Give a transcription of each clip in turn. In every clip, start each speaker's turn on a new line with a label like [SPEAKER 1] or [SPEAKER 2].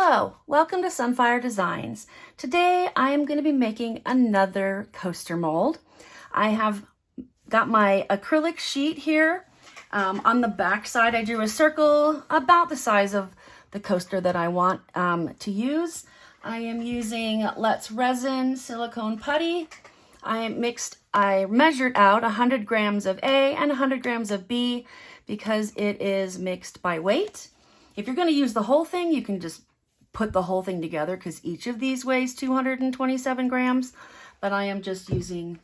[SPEAKER 1] Hello, welcome to Sunfire Designs. Today I am going to be making another coaster mold. I have got my acrylic sheet here. On the back side I drew a circle about the size of the coaster that I want to use. I am using Let's Resin silicone putty. I measured out 100 grams of A and 100 grams of B because it is mixed by weight. If you're going to use the whole thing, you can just put the whole thing together because each of these weighs 227 grams, but I am just using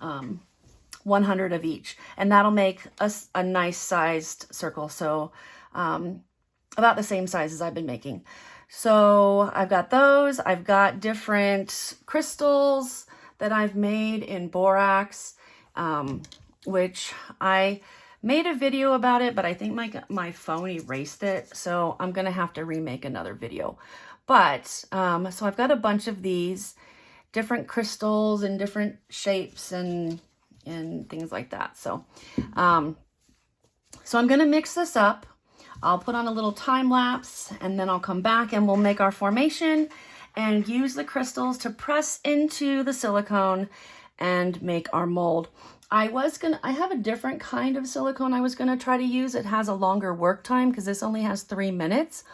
[SPEAKER 1] 100 of each, and that'll make a nice sized circle. So about the same size as I've been making. So I've got those. I've got different crystals that I've made in borax, which I made a video about it, but I think my phone erased it, so I'm gonna have to remake another video. But so I've got a bunch of these different crystals and different shapes and things like that. So so I'm gonna mix this up. I'll put on a little time lapse, and then I'll come back and we'll make our formation and use the crystals to press into the silicone and make our mold. I have a different kind of silicone I was gonna try to use. It has a longer work time because this only has 3 minutes.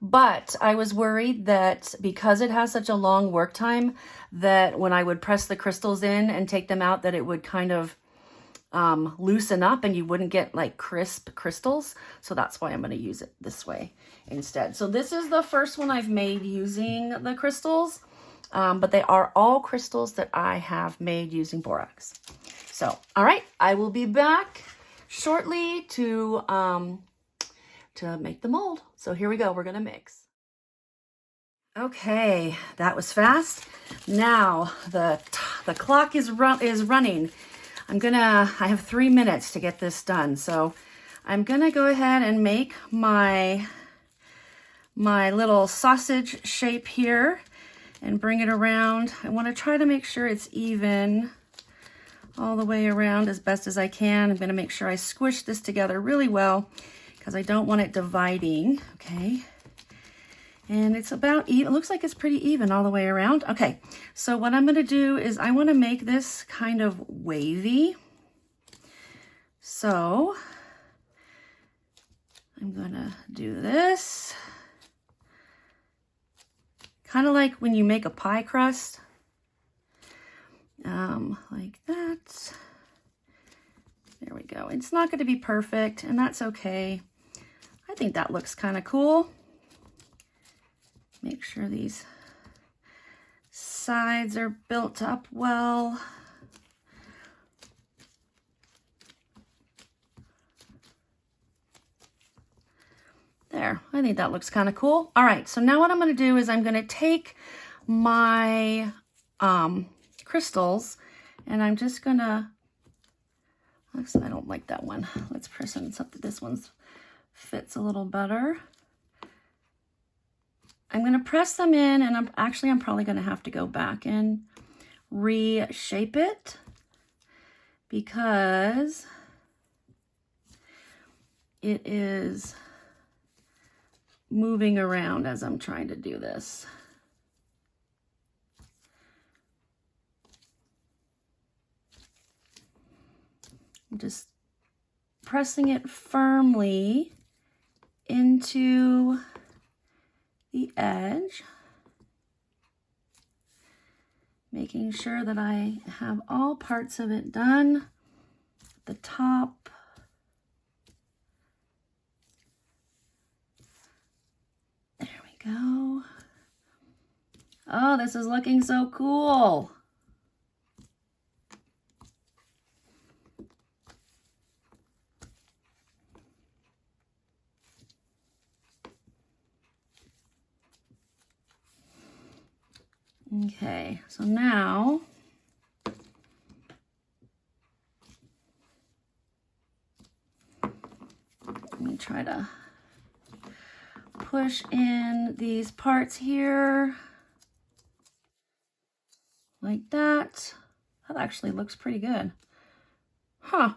[SPEAKER 1] But I was worried that because it has such a long work time, that when I would press the crystals in and take them out, that it would kind of loosen up and you wouldn't get like crisp crystals. So that's why I'm gonna use it this way instead. So this is the first one I've made using the crystals, but they are all crystals that I have made using borax. So, all right, I will be back shortly to make the mold. So here we go, we're gonna mix. Okay, that was fast. Now the clock is running. I have 3 minutes to get this done. So I'm gonna go ahead and make my little sausage shape here and bring it around. I wanna try to make sure it's even all the way around as best as I can. I'm gonna make sure I squish this together really well because I don't want it dividing, okay? And it's about even, it looks like it's pretty even all the way around. Okay, so what I'm gonna do is I wanna make this kind of wavy. So I'm gonna do this. Kind of like when you make a pie crust. Like that. There we go. It's not going to be perfect, and that's okay. I think that looks kind of cool. Make sure these sides are built up well. There, I think that looks kind of cool. All right, so now what I'm going to do is I'm going to take my crystals, and I'm just gonna, I don't like that one. Let's press in something. This one fits a little better. I'm gonna press them in, and I'm probably gonna have to go back and reshape it because it is moving around as I'm trying to do this. I'm just pressing it firmly into the edge, making sure that I have all parts of it done. The top, there we go. Oh, this is looking so cool. Okay, so now let me try to push in these parts here like that. That actually looks pretty good. Huh.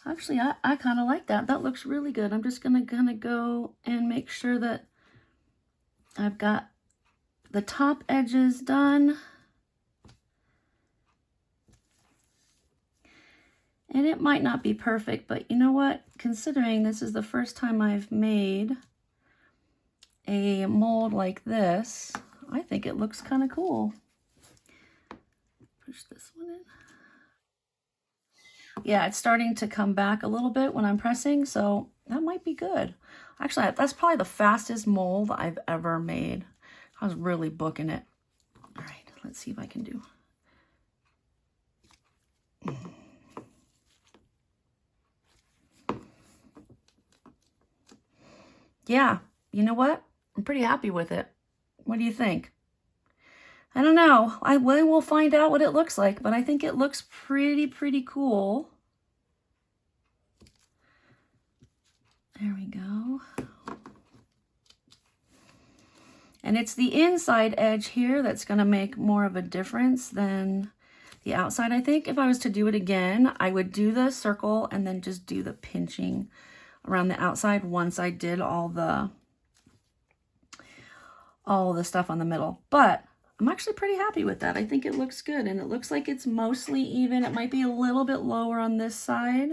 [SPEAKER 1] Actually, I kind of like that. That looks really good. I'm just gonna go and make sure that I've got the top edges done. And it might not be perfect, but you know what? Considering this is the first time I've made a mold like this, I think it looks kind of cool. Push this one in. Yeah, it's starting to come back a little bit when I'm pressing, so that might be good. Actually, that's probably the fastest mold I've ever made. I was really booking it. All right, let's see if I can do. Yeah, you know what? I'm pretty happy with it. What do you think? I don't know. We'll find out what it looks like, but I think it looks pretty cool. There we go. And it's the inside edge here that's going to make more of a difference than the outside. I think if I was to do it again, I would do the circle and then just do the pinching around the outside once I did all the stuff on the middle. But I'm actually pretty happy with that. I think it looks good, and it looks like it's mostly even. It might be a little bit lower on this side,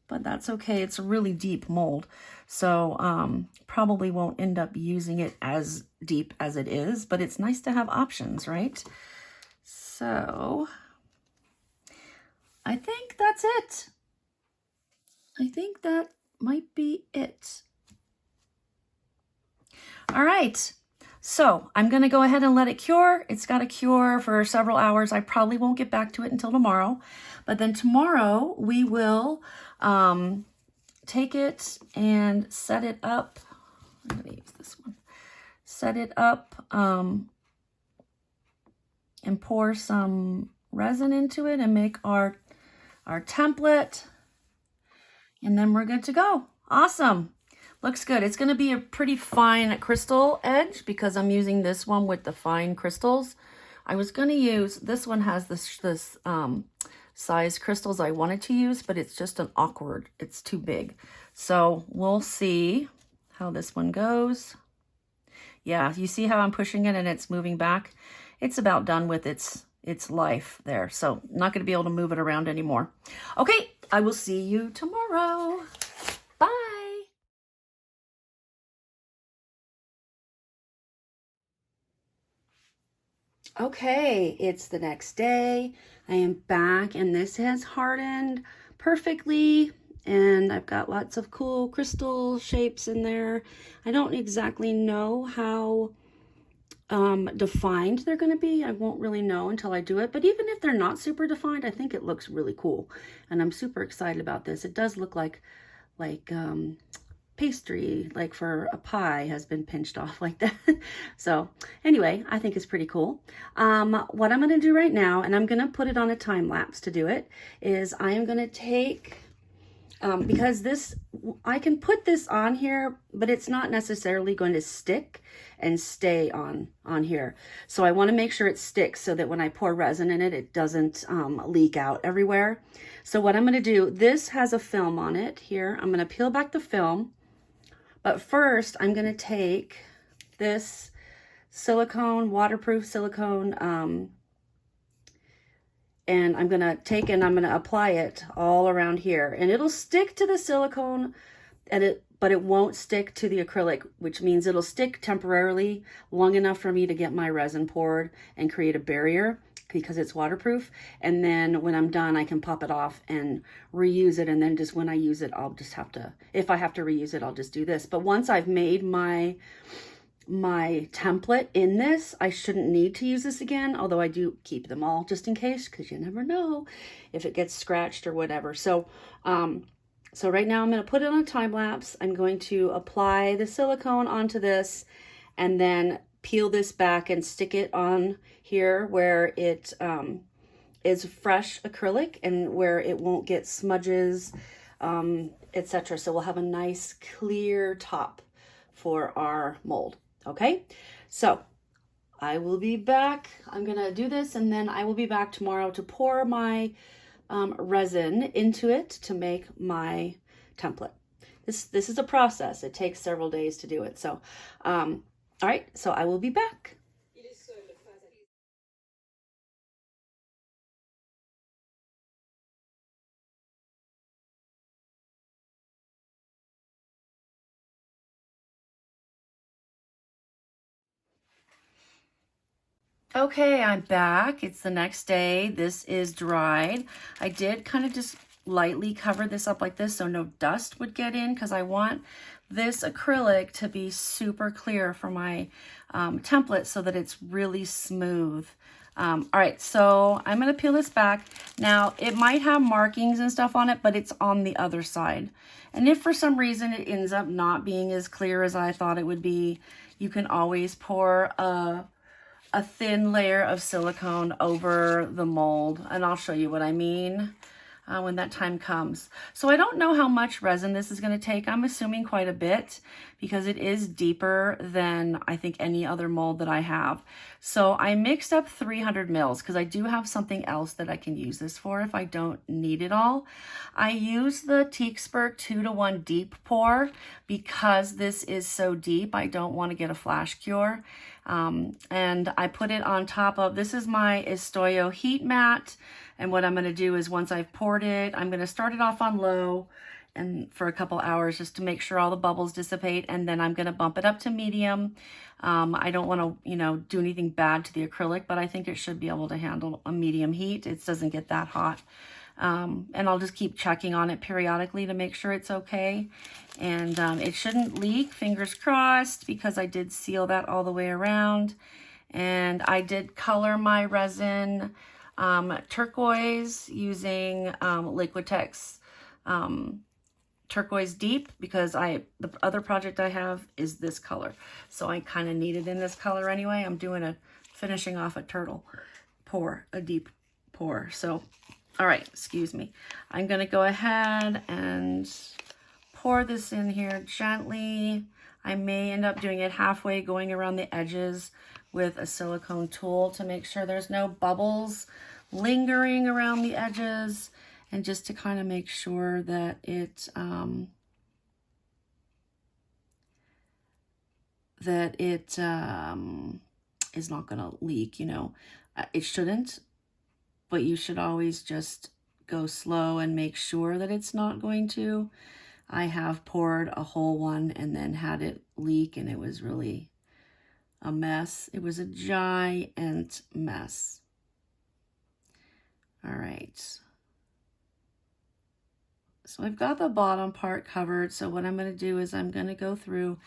[SPEAKER 1] but that's okay. It's a really deep mold, so probably won't end up using it as deep as it is, but it's nice to have options, right? So I think that's it. I think that might be it. All right, so I'm gonna go ahead and let it cure. It's got to cure for several hours. I probably won't get back to it until tomorrow, but then tomorrow we will take it and set it up. I'm gonna use this one. Set it up and pour some resin into it and make our template, and then we're good to go. Awesome. Looks good. It's going to be a pretty fine crystal edge because I'm using this one with the fine crystals. I was going to use, this one has this size crystals I wanted to use, but it's just it's too big. So we'll see how this one goes. Yeah, you see how I'm pushing it and it's moving back? It's about done with its life there. So I'm not going to be able to move it around anymore. Okay, I will see you tomorrow. Bye. Okay, it's the next day. I am back and this has hardened perfectly, and I've got lots of cool crystal shapes in there. I don't exactly know how defined they're going to be. I won't really know until I do it, but even if they're not super defined, I think it looks really cool, and I'm super excited about this. It does look like pastry, like for a pie, has been pinched off like that. So anyway, I think it's pretty cool. What I'm going to do right now, and I'm going to put it on a time lapse to do it, is I am going to take, because this, I can put this on here, but it's not necessarily going to stick and stay on here. So I want to make sure it sticks so that when I pour resin in it, it doesn't leak out everywhere. So what I'm going to do, this has a film on it here. I'm going to peel back the film. But first, I'm going to take this silicone, waterproof silicone, and I'm going to take and I'm going to apply it all around here. And it'll stick to the silicone, but it won't stick to the acrylic, which means it'll stick temporarily long enough for me to get my resin poured and create a barrier, because it's waterproof. And then when I'm done, I can pop it off and reuse it. And then just when I use it, I'll just have to, if I have to reuse it, I'll just do this. But once I've made my template in this, I shouldn't need to use this again, although I do keep them all just in case, because you never know if it gets scratched or whatever. So so right now I'm going to put it on a time lapse. I'm going to apply the silicone onto this and then peel this back and stick it on here where it is fresh acrylic and where it won't get smudges, etc. So we'll have a nice clear top for our mold. Okay, so I will be back. I'm gonna do this and then I will be back tomorrow to pour my resin into it to make my template. This is a process. It takes several days to do it. So All right, so I will be back. Okay, I'm back. It's the next day. This is dried. I did kind of just lightly cover this up like this so no dust would get in, because I want this acrylic to be super clear for my template so that it's really smooth. All right, so I'm going to peel this back. Now, it might have markings and stuff on it, but it's on the other side. And if for some reason it ends up not being as clear as I thought it would be, you can always pour a thin layer of silicone over the mold, and I'll show you what I mean when that time comes. So I don't know how much resin this is going to take. I'm assuming quite a bit because it is deeper than I think any other mold that I have. So I mixed up 300 mils because I do have something else that I can use this for if I don't need it all. I use the Teakspert 2-to-1 deep pour because this is so deep. I don't want to get a flash cure. And I put it on top of, this is my Estoyo heat mat. And what I'm going to do is once I've poured it, I'm going to start it off on low and for a couple hours just to make sure all the bubbles dissipate. And then I'm going to bump it up to medium. I don't want to, you know, do anything bad to the acrylic, but I think it should be able to handle a medium heat. It doesn't get that hot. And I'll just keep checking on it periodically to make sure it's okay. And it shouldn't leak, fingers crossed, because I did seal that all the way around. And I did color my resin turquoise using Liquitex turquoise deep, because the other project I have is this color. So I kind of need it in this color anyway. I'm doing finishing off a turtle pour, a deep pour. So, all right, excuse me. I'm going to go ahead and pour this in here gently. I may end up doing it halfway, going around the edges with a silicone tool to make sure there's no bubbles lingering around the edges, and just to kind of make sure that it is not going to leak. You know, it shouldn't, but you should always just go slow and make sure that it's not going to. I have poured a whole one and then had it leak, and it was really a mess. It was a giant mess. All right. So I've got the bottom part covered. So what I'm going to do is I'm going to go through,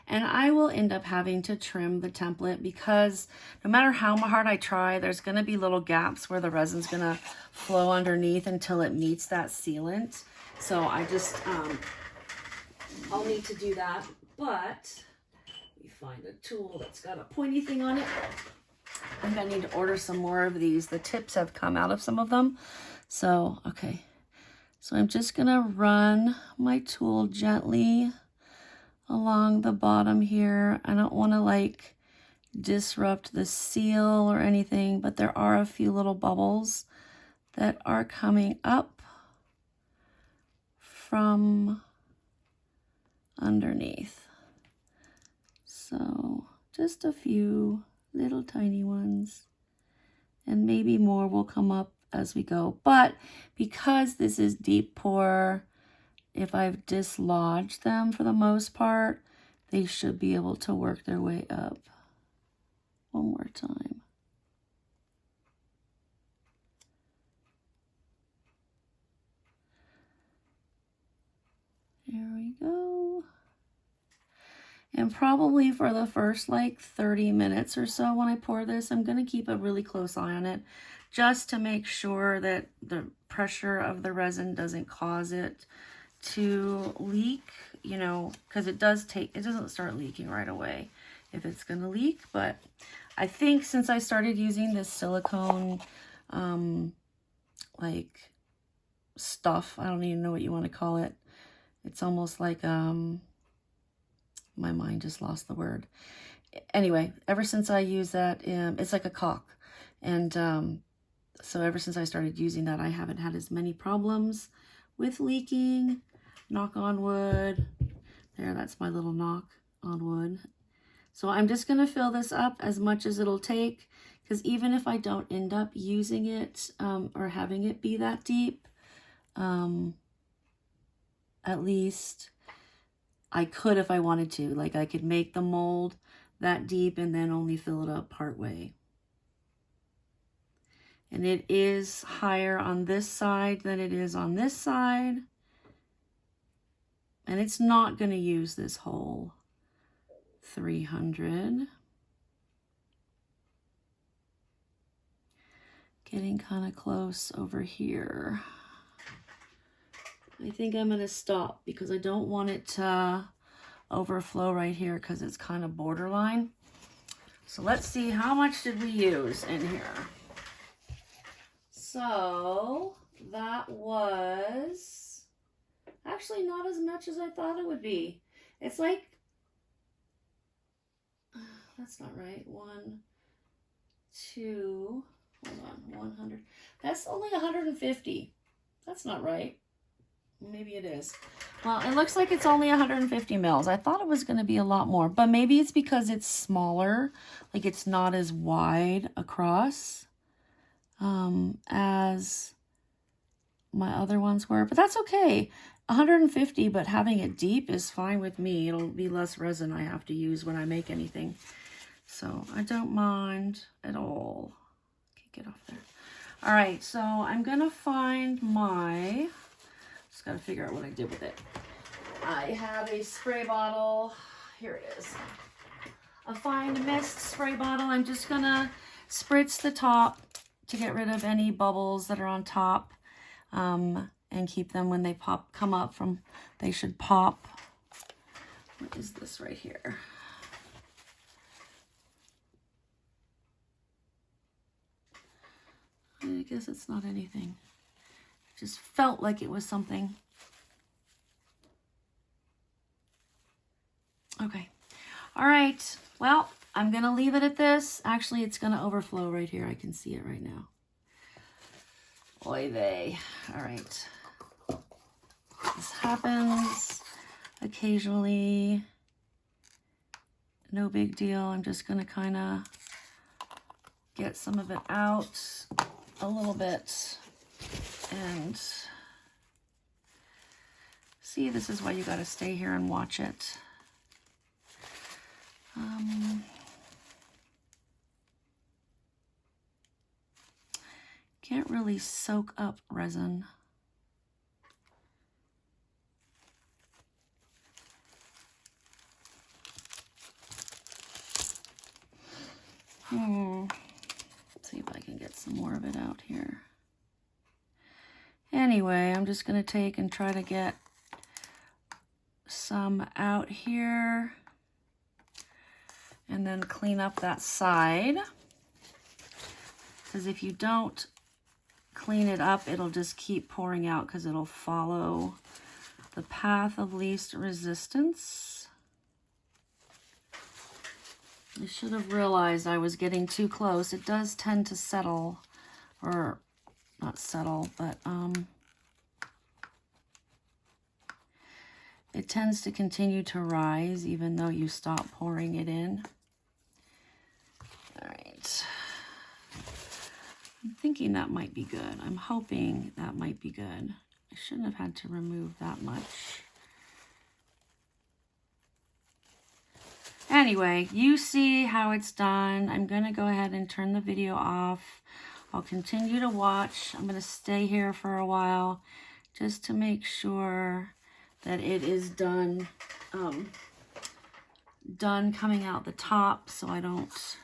[SPEAKER 1] and I will end up having to trim the template, because no matter how hard I try, there's going to be little gaps where the resin's going to flow underneath until it meets that sealant. So I just, I'll need to do that, but let me find a tool that's got a pointy thing on it. I think I need to order some more of these. The tips have come out of some of them. So, okay. So I'm just going to run my tool gently along the bottom here. I don't want to like disrupt the seal or anything, but there are a few little bubbles that are coming up from underneath. So just a few little tiny ones, and maybe more will come up as we go. But because this is deep pour, if I've dislodged them for the most part, they should be able to work their way up. One more time. There we go. And probably for the first like 30 minutes or so when I pour this, I'm going to keep a really close eye on it just to make sure that the pressure of the resin doesn't cause it to leak, you know, because it doesn't start leaking right away if it's going to leak. But I think since I started using this silicone, like stuff, I don't even know what you want to call it. It's almost like, my mind just lost the word. Anyway, ever since I use that, it's like a caulk. And so ever since I started using that, I haven't had as many problems with leaking. Knock on wood. There, that's my little knock on wood. So I'm just going to fill this up as much as it'll take, because even if I don't end up using it or having it be that deep, at least I could if I wanted to. Like I could make the mold that deep and then only fill it up part way. And it is higher on this side than it is on this side. And it's not going to use this whole 300. Getting kind of close over here. I think I'm going to stop because I don't want it to overflow right here because it's kind of borderline. So let's see, how much did we use in here? So that was actually not as much as I thought it would be. It's like, that's not right. 1, 2, hold on, 100. That's only 150. That's not right. Maybe it is. Well, it looks like it's only 150 mils. I thought it was going to be a lot more, but maybe it's because it's smaller, like it's not as wide across as my other ones were, but that's okay. 150, but having it deep is fine with me. It'll be less resin I have to use when I make anything. So I don't mind at all. Okay, get off there. All right, so I'm gonna find my, just gotta figure out what I did with it. I have a spray bottle. Here it is. A fine mist spray bottle. I'm just gonna spritz the top to get rid of any bubbles that are on top, and keep them when they come up from, they should pop. What is this right here? I guess it's not anything. It just felt like it was something. Okay. All right. Well, I'm going to leave it at this. Actually, it's going to overflow right here. I can see it right now. Oy vey. All right. This happens occasionally. No big deal. I'm just going to kind of get some of it out a little bit. And see, this is why you got to stay here and watch it. Can't really soak up resin. Let's see if I can get some more of it out here. Anyway, I'm just going to take and try to get some out here and then clean up that side. Because if you don't clean it up, it'll just keep pouring out because it'll follow the path of least resistance. I should have realized I was getting too close. It does tend to settle, or not settle, but it tends to continue to rise even though you stop pouring it in. All right. I'm thinking that might be good. I'm hoping that might be good. I shouldn't have had to remove that much. Anyway, you see how it's done. I'm going to go ahead and turn the video off. I'll continue to watch. I'm going to stay here for a while just to make sure that it is done, done coming out the top so I don't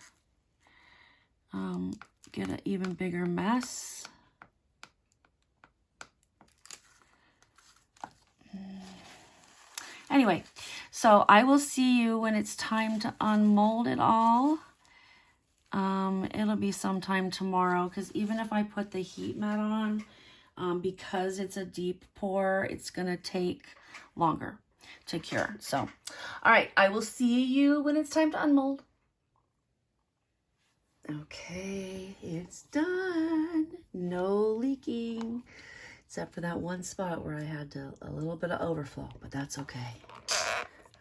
[SPEAKER 1] get an even bigger mess. Anyway, so I will see you when it's time to unmold it all. It'll be sometime tomorrow, because even if I put the heat mat on, because it's a deep pour, it's going to take longer to cure. So, all right, I will see you when it's time to unmold. Okay, it's done. No leaking, except for that one spot where I had a little bit of overflow, but that's okay.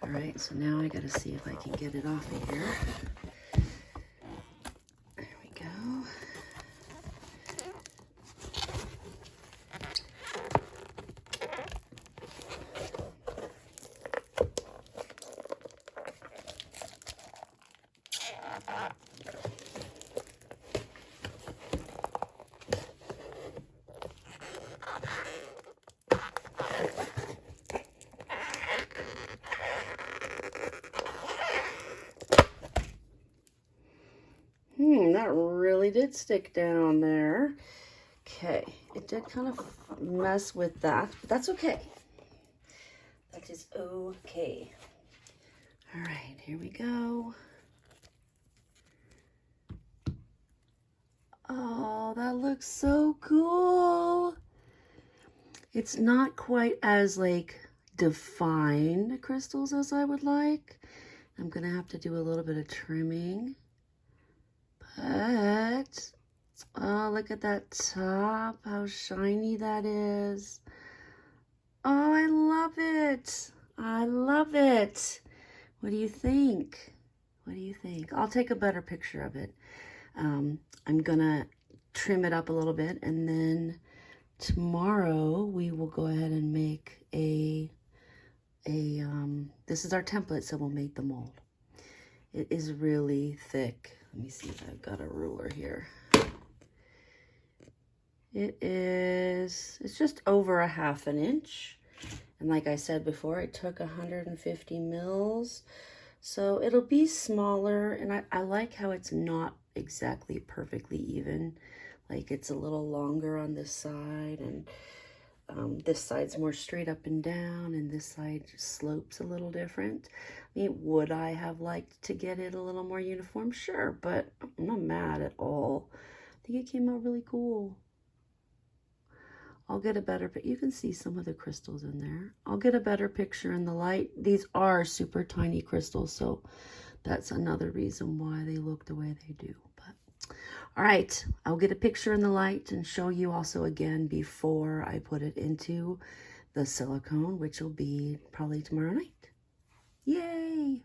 [SPEAKER 1] All right, so now I gotta see if I can get it off of here. There we go. That really did stick down there. Okay, it did kind of mess with that, but that's okay. That is okay. All right, here we go. Oh, that looks so cool. It's not quite as like defined crystals as I would like. I'm gonna have to do a little bit of trimming. But, oh, look at that top, how shiny that is. Oh, I love it. I love it. What do you think? What do you think? I'll take a better picture of it. I'm gonna trim it up a little bit, and then tomorrow we will go ahead and make this is our template, so we'll make the mold. It is really thick. Let me see if I've got a ruler here. It's just over a ½ inch. And like I said before, it took 150 mils. So it'll be smaller, and I like how it's not exactly perfectly even. Like it's a little longer on this side, and this side's more straight up and down, and this side just slopes a little different. I mean, would I have liked to get it a little more uniform? Sure, but I'm not mad at all. I think it came out really cool. I'll get a better, but you can see some of the crystals in there. I'll get a better picture in the light. These are super tiny crystals, so that's another reason why they look the way they do. But all right, I'll get a picture in the light and show you also again before I put it into the silicone, which will be probably tomorrow night. Yay!